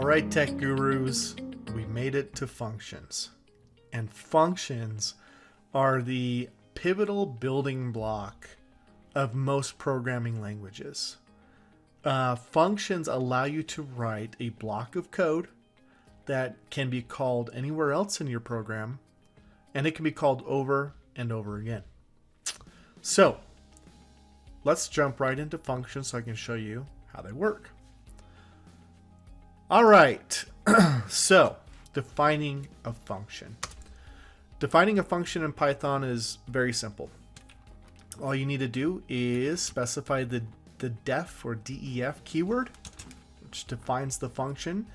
All right, tech gurus, we made it to functions. And functions are the pivotal building block of most programming languages. Functions allow you to write a block of code that can be called anywhere else in your program, and it can be called over and over again. So let's jump right into functions so I can show you how they work. All right, so defining a function. Defining a function in Python is very simple. All you need to do is specify the def or def keyword, which defines the function,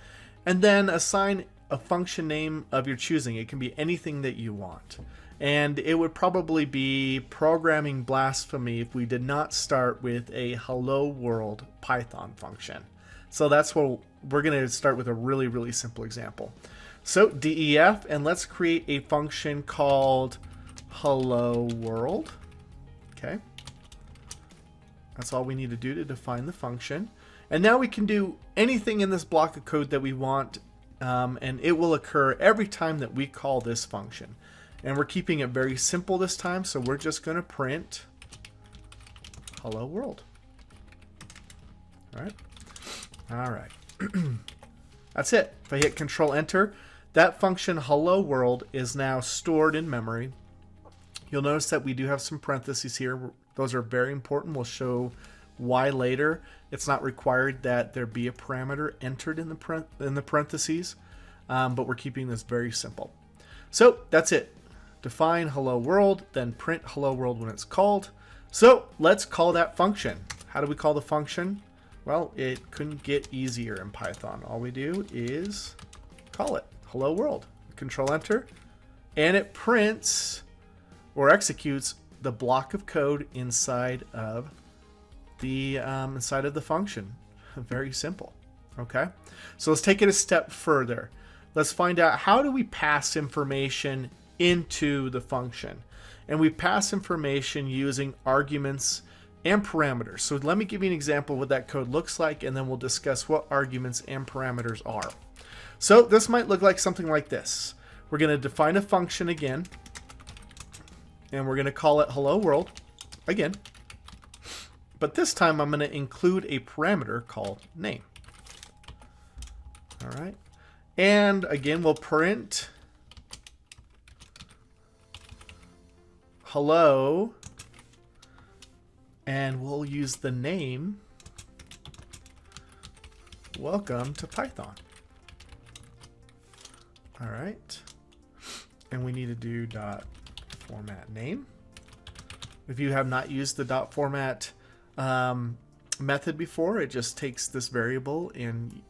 and then assign a function name of your choosing. It can be anything that you want. And it would probably be programming blasphemy if we did not start with a hello world Python function. So that's what we're going to start with, a really simple example. So def, and let's create a function called hello world. Okay. That's all we need to do to define the function. And now we can do anything in this block of code that we want, and it will occur every time that we call this function. And we're keeping it very simple this time, so we're just going to print hello world. All right. That's it. If I hit Control Enter, that function hello world is now stored in memory. You'll notice that we do have some parentheses here. Those are very important. We'll show why later. It's not required that there be a parameter entered in the parentheses, but we're keeping this very simple. So that's it. Define hello world, then print hello world when it's called. So let's call that function. How do we call the function? Well, it couldn't get easier in Python. All we do is call it hello world. Control Enter, and it prints or executes the block of code inside of the function. Very simple. Okay, so let's take it a step further. Let's find out, how do we pass information into the function? And we pass information using arguments and parameters. So let me give you an example of what that code looks like, and then we'll discuss what arguments and parameters are. So this might look like something like this. We're going to define a function again, and we're going to call it hello world again. But this time I'm going to include a parameter called name. All right. And again, we'll print hello, and we'll use the name welcome to Python. All right. And we need to do dot format name. If you have not used the dot format method before, it just takes this variable and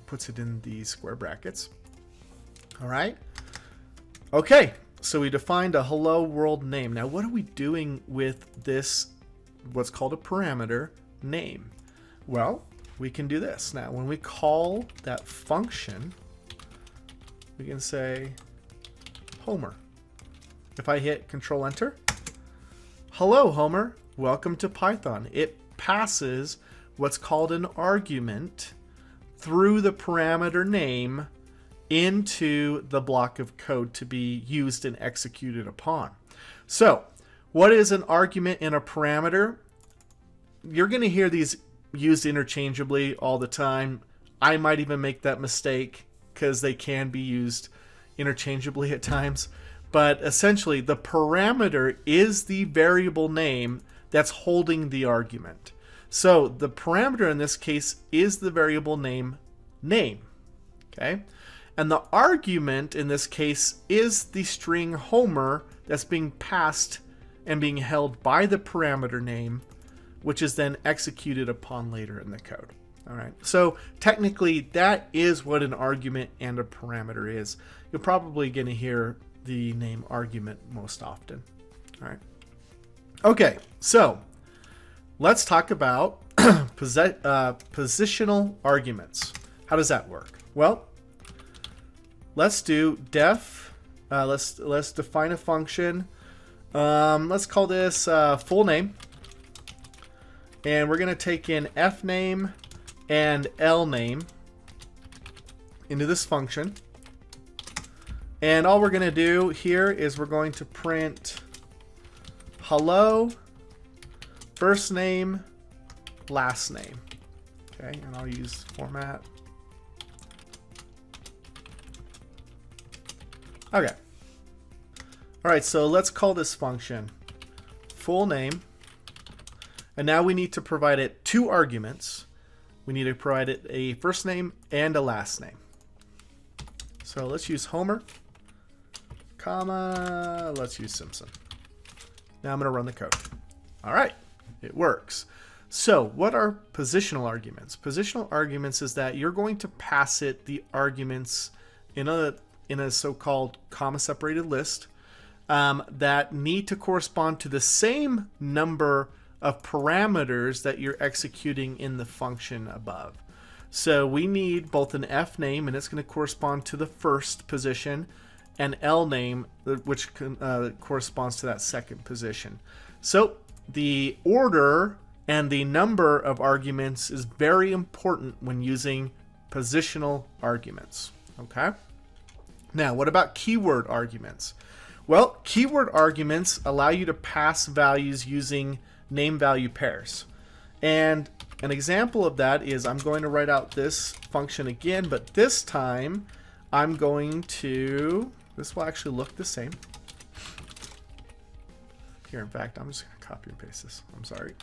puts it in the square brackets. All right. Okay. So we defined a hello world name. Now, what are we doing with this, what's called a parameter name? Well, we can do this. Now, when we call that function, we can say Homer. If I hit Control Enter, hello Homer, welcome to Python. It passes what's called an argument through the parameter name into the block of code to be used and executed upon. So what is an argument and a parameter? You're going to hear these used interchangeably all the time. I might even make that mistake because they can be used interchangeably at times. But essentially, the parameter is the variable name that's holding the argument. So the parameter in this case is the variable name. Okay? And the argument in this case is the string Homer that's being passed and being held by the parameter name, which is then executed upon later in the code. All right. So technically, that is what an argument and a parameter is. You're probably going to hear the name argument most often. All right. Okay. So let's talk about positional arguments. How does that work? Well, let's do def. Let's define a function. Let's call this full name, and we're going to take in f name and L name. into this function. And all we're going to do here is we're going to print hello, first name, last name. Okay, and I'll use format. Okay. All right, so let's call this function full name. And now we need to provide it 2 arguments. We need to provide it a first name and a last name. So let's use Homer, comma, let's use Simpson. Now I'm going to run the code. All right, it works. So what are positional arguments? Positional arguments is that you're going to pass it the arguments in a so-called comma-separated list that need to correspond to the same number of parameters that you're executing in the function above. So we need both an F name, and it's going to correspond to the first position, and L name, which corresponds to that second position. So the order and the number of arguments is very important when using positional arguments. Okay? Now, what about keyword arguments? Well, keyword arguments allow you to pass values using name value pairs. And an example of that is I'm going to write out this function again, but this time I'm going to, this will actually look the same. Here, in fact, I'm just going to copy and paste this. I'm sorry.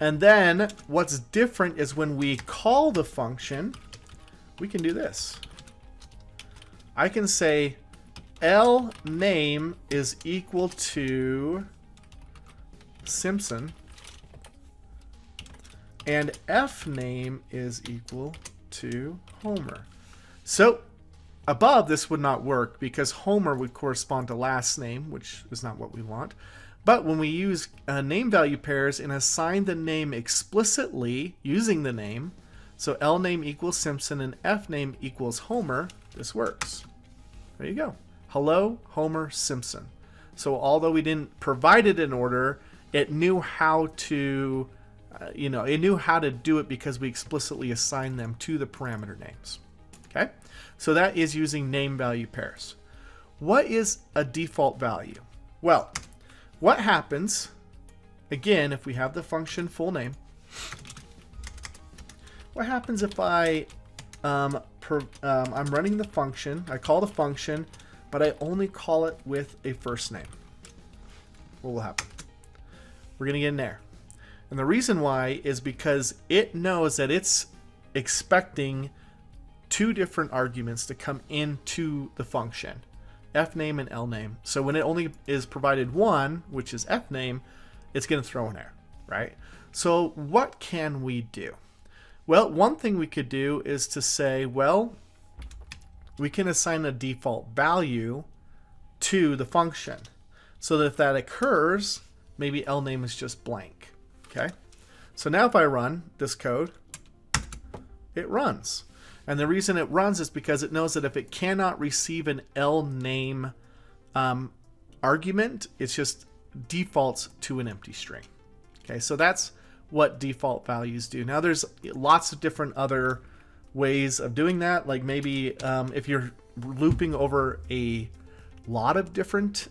And then what's different is when we call the function, we can do this. I can say L name is equal to Simpson, and F name is equal to Homer. So above this would not work because Homer would correspond to last name, which is not what we want. But when we use name value pairs and assign the name explicitly using the name, so L name equals Simpson and F name equals Homer, this works. There you go. Hello, Homer, Simpson. So although we didn't provide it in order, it knew how to, it knew how to do it because we explicitly assigned them to the parameter names. Okay, so that is using name value pairs. What is a default value? Well, what happens, again, if we have the function full name, what happens if I'm running the function, I call the function, but I only call it with a first name? What will happen? We're going to get an error. And the reason why is because it knows that it's expecting 2 different arguments to come into the function, F name and L name. So when it only is provided one, which is F name, it's going to throw an error, right? So what can we do? Well, one thing we could do is to say, well, we can assign a default value to the function so that if that occurs, maybe L name is just blank. Okay, so now if I run this code, it runs. And the reason it runs is because it knows that if it cannot receive an L name argument, it's just defaults to an empty string. Okay, so that's what default values do. Now there's lots of different other ways of doing that. Like maybe if you're looping over a lot of different,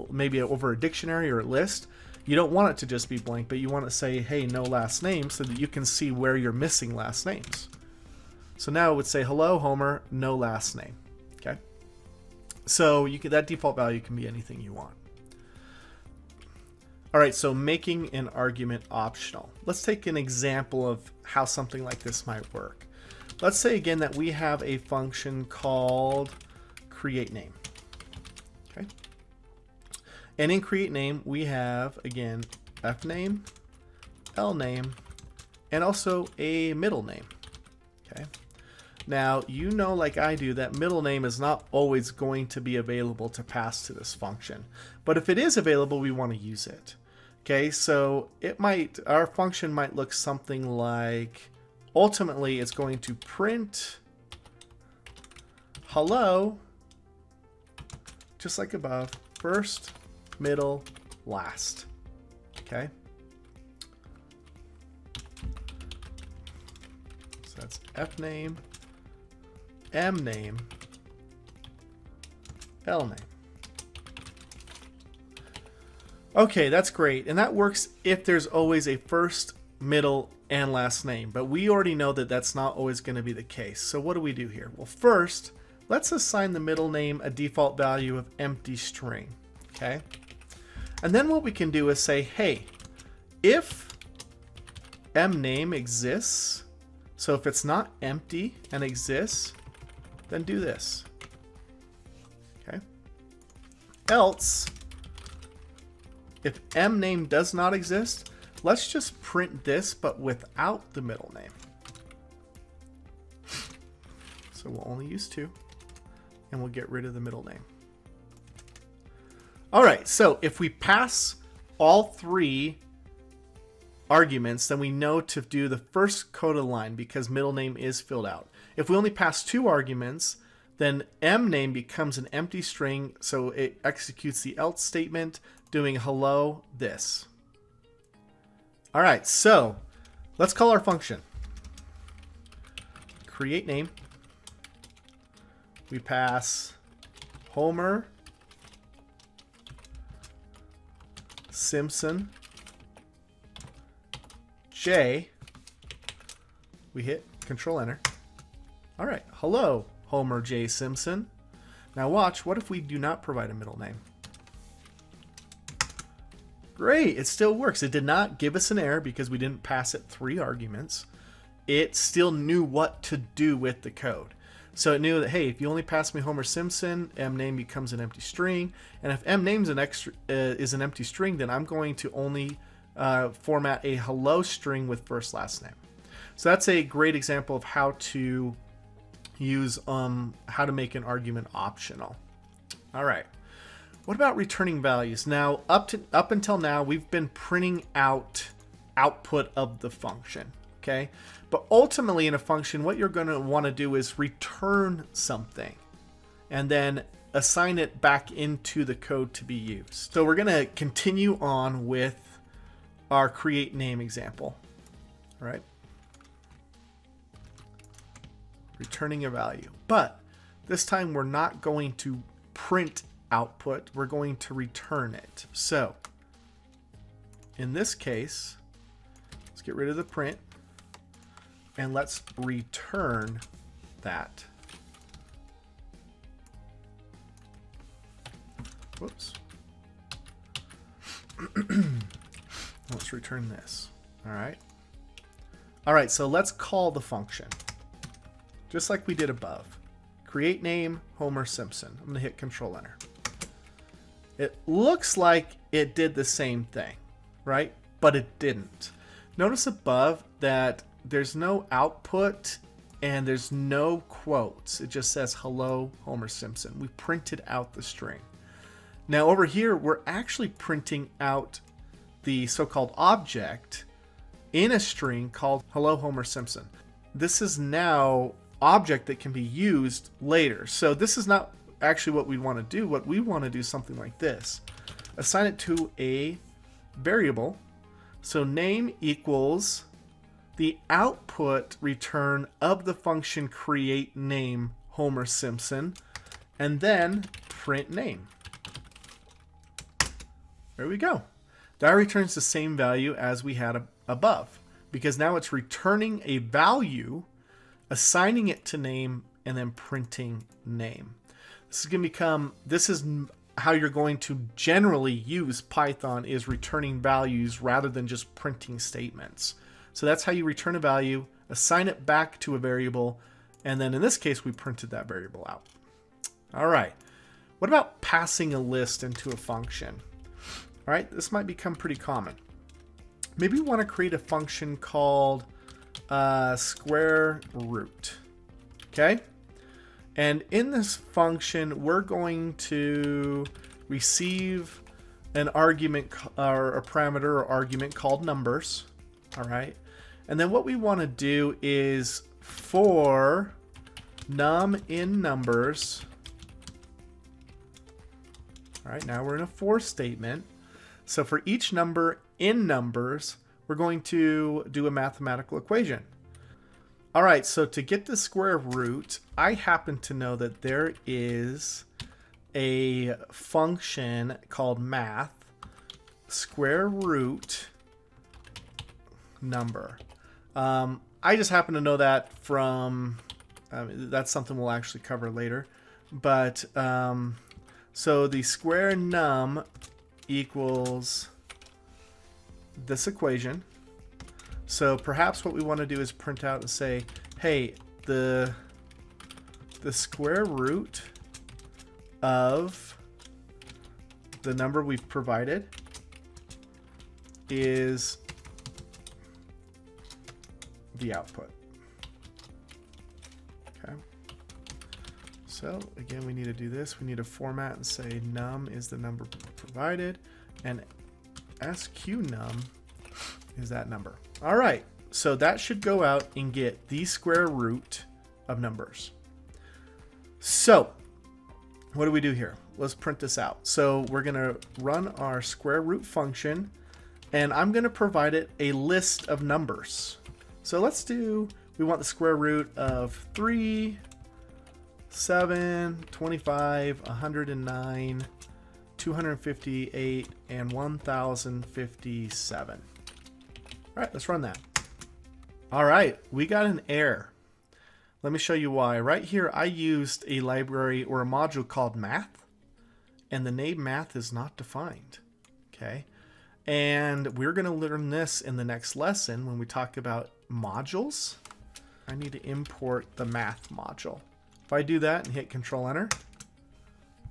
maybe over a dictionary or a list, you don't want it to just be blank, but you want to say, hey, no last name, so that you can see where you're missing last names. So now it would say, hello, Homer, no last name. Okay. So that default value can be anything you want. All right, so making an argument optional. Let's take an example of how something like this might work. Let's say again that we have a function called create name. Okay. And in create name, we have, again, F name, L name, and also a middle name. Okay. Now, you know, like I do, that middle name is not always going to be available to pass to this function. But if it is available, we want to use it. Okay, so our function might look something like, ultimately, it's going to print hello, just like above, first, middle, last. Okay. So that's F name, M name, L name. Okay, that's great. And that works if there's always a first, middle, and last name. But we already know that that's not always going to be the case. So what do we do here? Well, first, let's assign the middle name a default value of empty string. Okay. And then what we can do is say, hey, if M name exists, so if it's not empty and exists, then do this. Okay. Else, if M name does not exist, let's just print this, but without the middle name. So we'll only use 2, and we'll get rid of the middle name. All right, so if we pass all 3 arguments, then we know to do the first code of the line because middle name is filled out. If we only pass 2 arguments, then M name becomes an empty string, so it executes the else statement doing hello this. All right, so let's call our function. Create name. We pass Homer Simpson J. We hit Control Enter. All right, hello Homer J Simpson. Now watch, what if we do not provide a middle name? Great, it still works. It did not give us an error because we didn't pass it 3 arguments. It still knew what to do with the code. So it knew that, hey, if you only pass me Homer Simpson, M name becomes an empty string. And if M name is an empty string, then I'm going to only format a hello string with first last name. So that's a great example of how to use how to make an argument optional. All right. What about returning values? Now, up until now, we've been printing out output of the function, okay? But ultimately in a function, what you're going to want to do is return something and then assign it back into the code to be used. So we're going to continue on with our create name example, all right? Returning a value. But this time we're not going to print output, we're going to return it. So in this case, let's get rid of the print and let's return that. Whoops. Let's return this. All right. All right, so let's call the function just like we did above. Create name Homer Simpson. I'm going to hit Control Enter. It looks like it did the same thing, right? But it didn't. Notice above that there's no output and there's no quotes. It just says hello Homer Simpson. We printed out the string. Now over here, we're actually printing out the so-called object in a string called hello Homer Simpson. This is now object that can be used later. So this is not actually what we want to do. What we want to do is something like this. Assign it to a variable. So name equals the output return of the function create name Homer Simpson, and then print name. There we go. That returns the same value as we had above, because now it's returning a value, assigning it to name, and then printing name. This is going to become, this is how you're going to generally use Python, is returning values rather than just printing statements. So that's how you return a value, assign it back to a variable, and then in this case, we printed that variable out. All right. What about passing a list into a function? All right, this might become pretty common. Maybe we want to create a function called square root. Okay? And in this function, we're going to receive an argument or a parameter or argument called numbers. All right. And then what we want to do is for num in numbers. All right, now we're in a for statement. So for each number in numbers, we're going to do a mathematical equation. All right, so to get the square root, I happen to know that there is a function called math square root number. I just happen to know that from, that's something we'll actually cover later. But so the square num equals this equation. So perhaps what we want to do is print out and say, hey, the square root of the number we've provided is the output. Okay. So again, we need to do this. We need to format and say num is the number provided, and sqnum is that number. All right, so that should go out and get the square root of numbers. So what do we do here? Let's print this out. So we're going to run our square root function, and I'm going to provide it a list of numbers. So let's do, we want the square root of 3, 7, 25, 109, 258, and 1057. All right, let's run that. All right, we got an error. Let me show you why. Right here, I used a library or a module called math, and the name math is not defined. Okay, and we're going to learn this in the next lesson when we talk about modules. I need to import the math module. If I do that and hit Control Enter,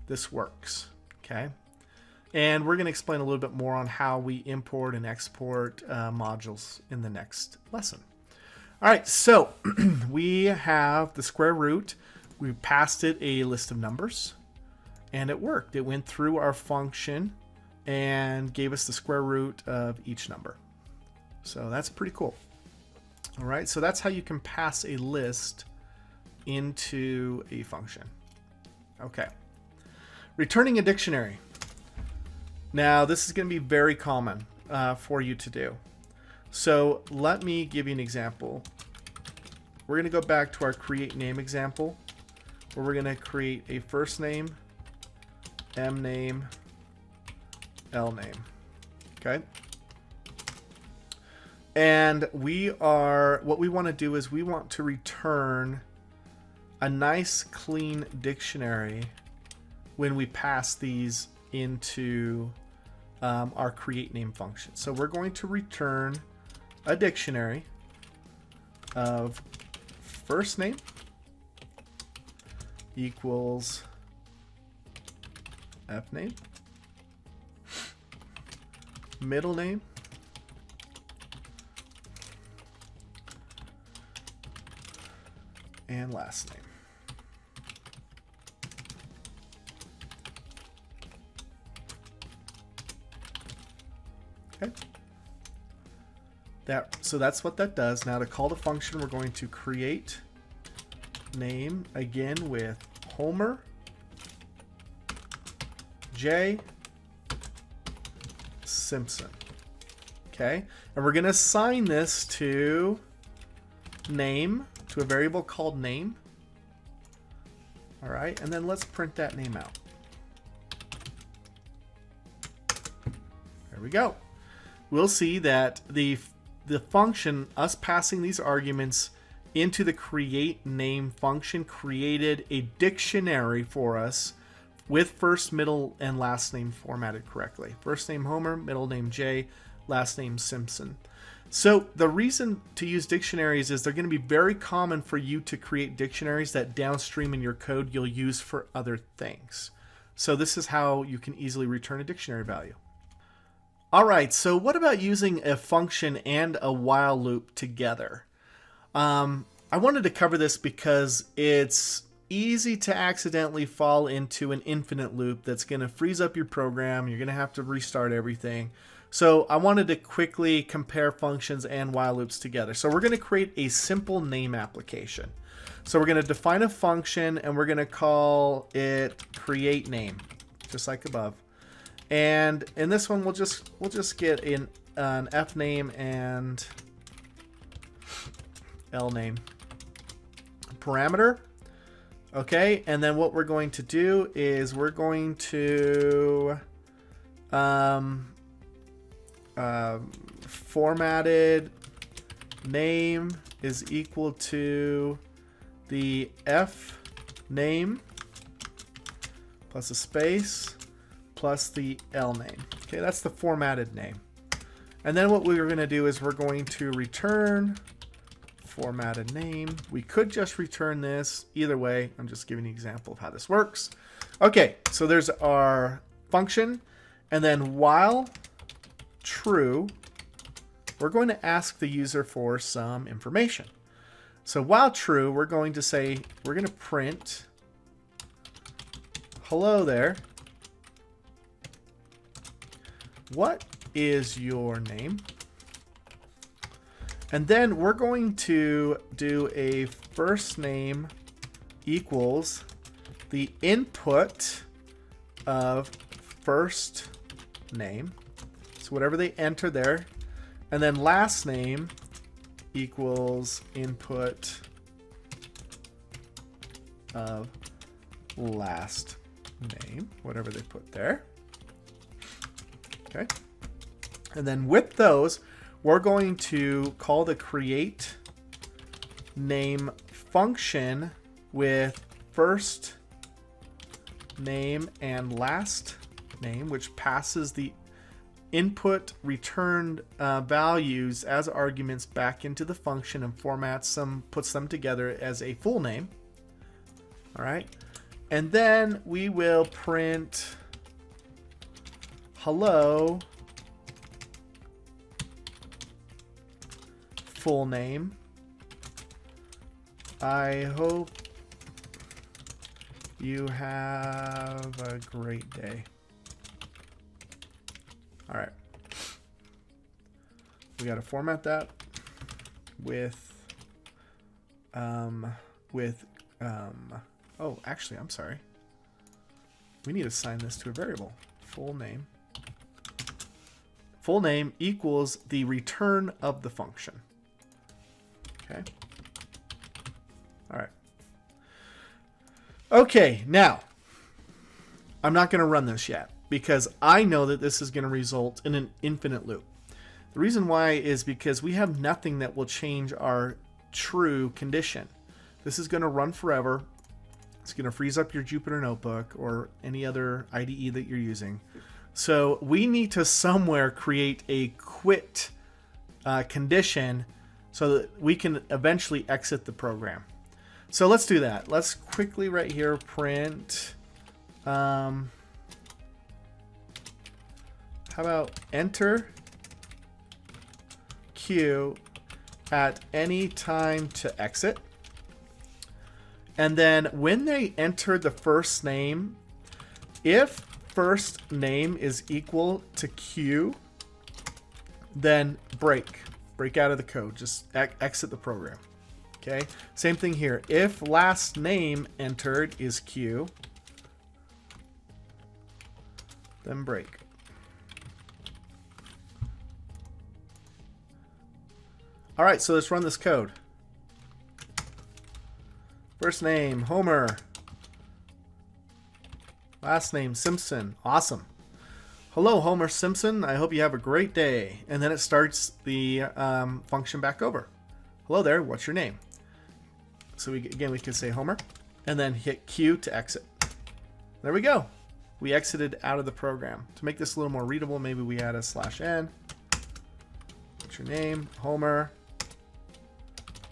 this works. Okay. And we're going to explain a little bit more on how we import and export modules in the next lesson. All right, so we have the square root. We passed it a list of numbers, and it worked. It went through our function and gave us the square root of each number. So that's pretty cool. All right, so that's how you can pass a list into a function. Okay, returning a dictionary. Now, this is going to be very common for you to do. So let me give you an example. We're going to go back to our create name example, where we're going to create a first name, M name, L name. Okay. And what we want to do is we want to return a nice clean dictionary when we pass these into our create name function. So we're going to return a dictionary of first name equals F name, middle name and last name. Okay. So that's what that does. Now to call the function, we're going to create name again with Homer, J, Simpson. Okay, and we're going to assign this to name, to a variable called name. All right, and then let's print that name out. There we go. We'll see that the function, us passing these arguments into the create name function, created a dictionary for us with first, middle, and last name formatted correctly. First name Homer, middle name J, last name Simpson. So the reason to use dictionaries is they're going to be very common for you to create dictionaries that downstream in your code you'll use for other things. So this is how you can easily return a dictionary value. All right, so what about using a function and a while loop together? I wanted to cover this because it's easy to accidentally fall into an infinite loop that's going to freeze up your program. You're going to have to restart everything. So I wanted to quickly compare functions and while loops together. So we're going to create a simple name application. So we're going to define a function and we're going to call it create name, just like above. And in this one, we'll just get an F name and L name. parameter. Okay, and then what we're going to do is we're going to formatted name is equal to the f name plus a space plus the L name. Okay, that's the formatted name. And then what we're going to do is we're going to return formatted name. We could just return this. Either way, I'm just giving you an example of how this works. Okay, so there's our function. And then while true, we're going to ask the user for some information. So while true, we're going to say, we're going to print hello there. What is your name? And then we're going to do a first name equals the input of first name. So whatever they enter there. And then last name equals input of last name, whatever they put there. Okay. And then with those, we're going to call the create name function with first name and last name, which passes the input returned values as arguments back into the function and formats them, puts them together as a full name. All right. And then we will print hello full name. I hope you have a great day. All right. We got to format that with oh, actually, I'm sorry. We need to assign this to a variable. Full name. Full name equals the return of the function. Okay. All right. Okay, now, I'm not going to run this yet because I know that this is going to result in an infinite loop. The reason why is because we have nothing that will change our true condition. This is going to run forever. It's going to freeze up your Jupyter Notebook or any other IDE that you're using. So we need to somewhere create a quit condition so that we can eventually exit the program. So let's do that. Let's quickly right here print. How about enter Q at any time to exit. And then when they enter the first name, if first name is equal to Q, then break out of the code. Just exit the program. Okay. Same thing here. If last name entered is Q, then break. All right, so let's run this code. First name, Homer. Last name, Simpson. Awesome. Hello, Homer Simpson. I hope you have a great day. And then it starts the function back over. Hello there, what's your name? So we can say Homer and then hit Q to exit. There we go. We exited out of the program. To make this a little more readable, maybe we add a /n. What's your name? Homer.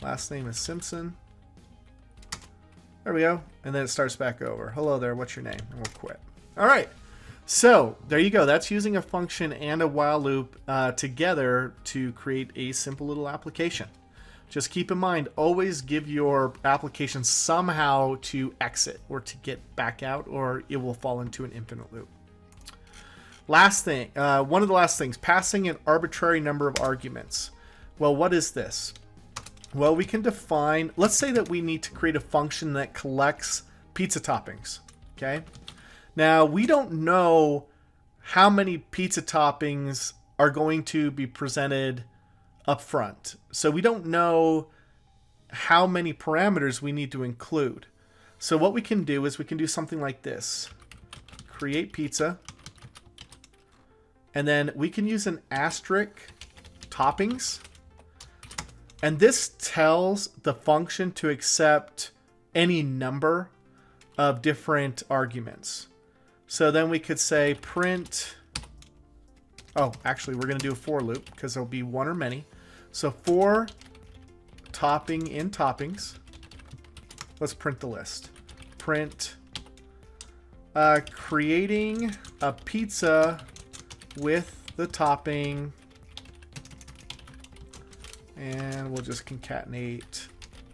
Last name is Simpson. There we go. And then it starts back over. Hello there, what's your name? And we'll quit. All right. So there you go. That's using a function and a while loop together to create a simple little application. Just keep in mind, always give your application somehow to exit or to get back out, or it will fall into an infinite loop. Last thing, one of the last things, passing an arbitrary number of arguments. Well, what is this? Well, we can define, let's say that we need to create a function that collects pizza toppings, okay? Now, we don't know how many pizza toppings are going to be presented up front. So we don't know how many parameters we need to include. So what we can do is we can do something like this. Create pizza. And then we can use an asterisk toppings. And this tells the function to accept any number of different arguments. So then we could say print, oh, actually we're going to do a for loop because there'll be one or many. So for topping in toppings, let's print the list. Print creating a pizza with the topping, and we'll just concatenate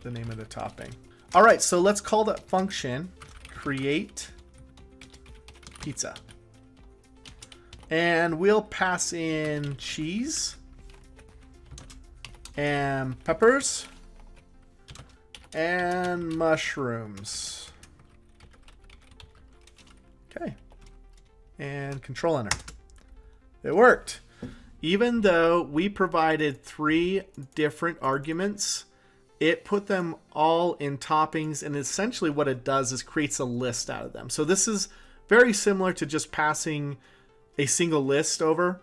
the name of the topping. All right, so let's call that function create pizza. And we'll pass in cheese and peppers and mushrooms. Okay. And control enter. It worked. Even though we provided 3 different arguments, it put them all in toppings, and essentially what it does is creates a list out of them. So this is very similar to just passing a single list over,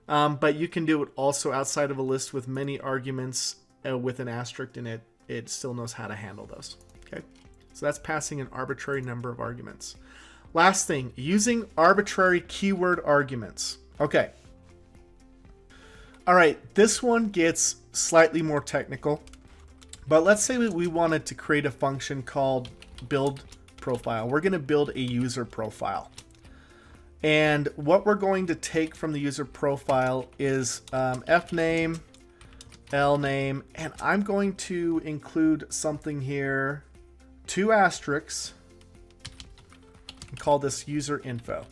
but you can do it also outside of a list with many arguments with an asterisk, and it still knows how to handle those. Okay, so that's passing an arbitrary number of arguments. Last thing, using arbitrary keyword arguments. Okay. All right, this one gets slightly more technical, but let's say we wanted to create a function called build profile. We're going to build a user profile. And what we're going to take from the user profile is fname, lname, and I'm going to include something here, 2 asterisks, and call this user info.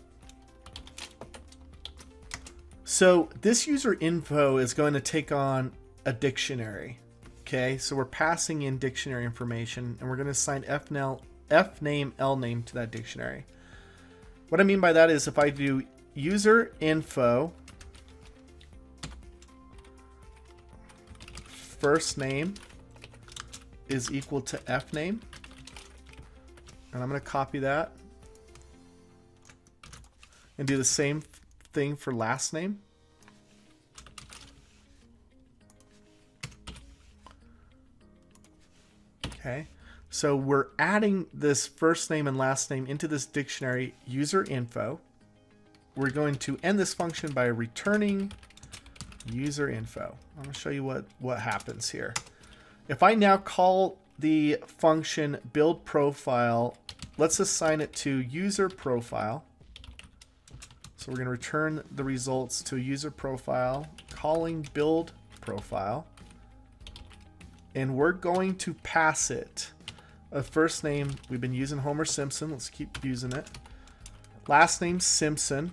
So this user info is going to take on a dictionary. Okay, so we're passing in dictionary information, and we're going to assign fname, lname to that dictionary. What I mean by that is if I do user info first name is equal to fname, and I'm going to copy that and do the same thing for last name. Okay, so we're adding this first name and last name into this dictionary user info. We're going to end this function by returning user info. I'm going to show you what happens here. If I now call the function build profile, let's assign it to user profile. So we're going to return the results to a user profile, calling build profile. And we're going to pass it a first name. We've been using Homer Simpson. Let's keep using it. Last name Simpson.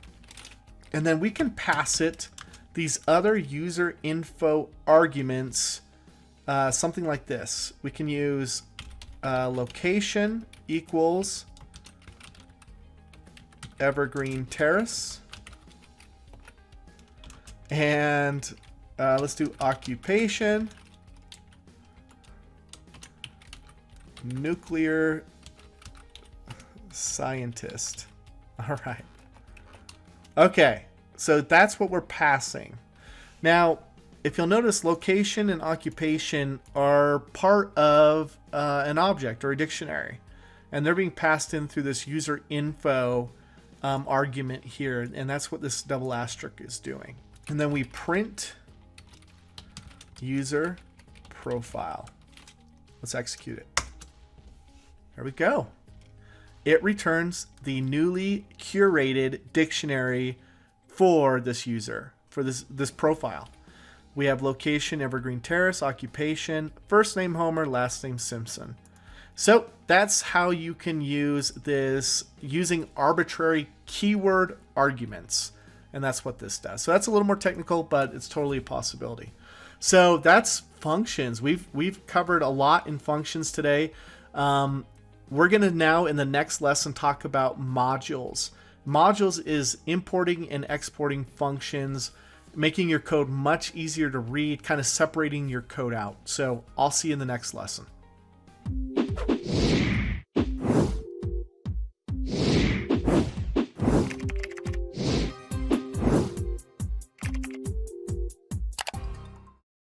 And then we can pass it these other user info arguments, something like this. We can use location equals Evergreen Terrace. And let's do occupation. Nuclear scientist. All right. Okay, so that's what we're passing. Now, if you'll notice, location and occupation are part of an object or a dictionary, and they're being passed in through this user info argument here, and that's what this double asterisk is doing. And then we print user profile. Let's execute it. There we go. It returns the newly curated dictionary for this user, for this profile. We have location, Evergreen Terrace, occupation, first name Homer, last name Simpson. So that's how you can use this using arbitrary keyword arguments. And that's what this does. So that's a little more technical, but it's totally a possibility. So that's functions. We've covered a lot in functions today. We're going to now in the next lesson talk about modules. Modules is importing and exporting functions making your code much easier to read, kind of separating your code out. So I'll see you in the next lesson.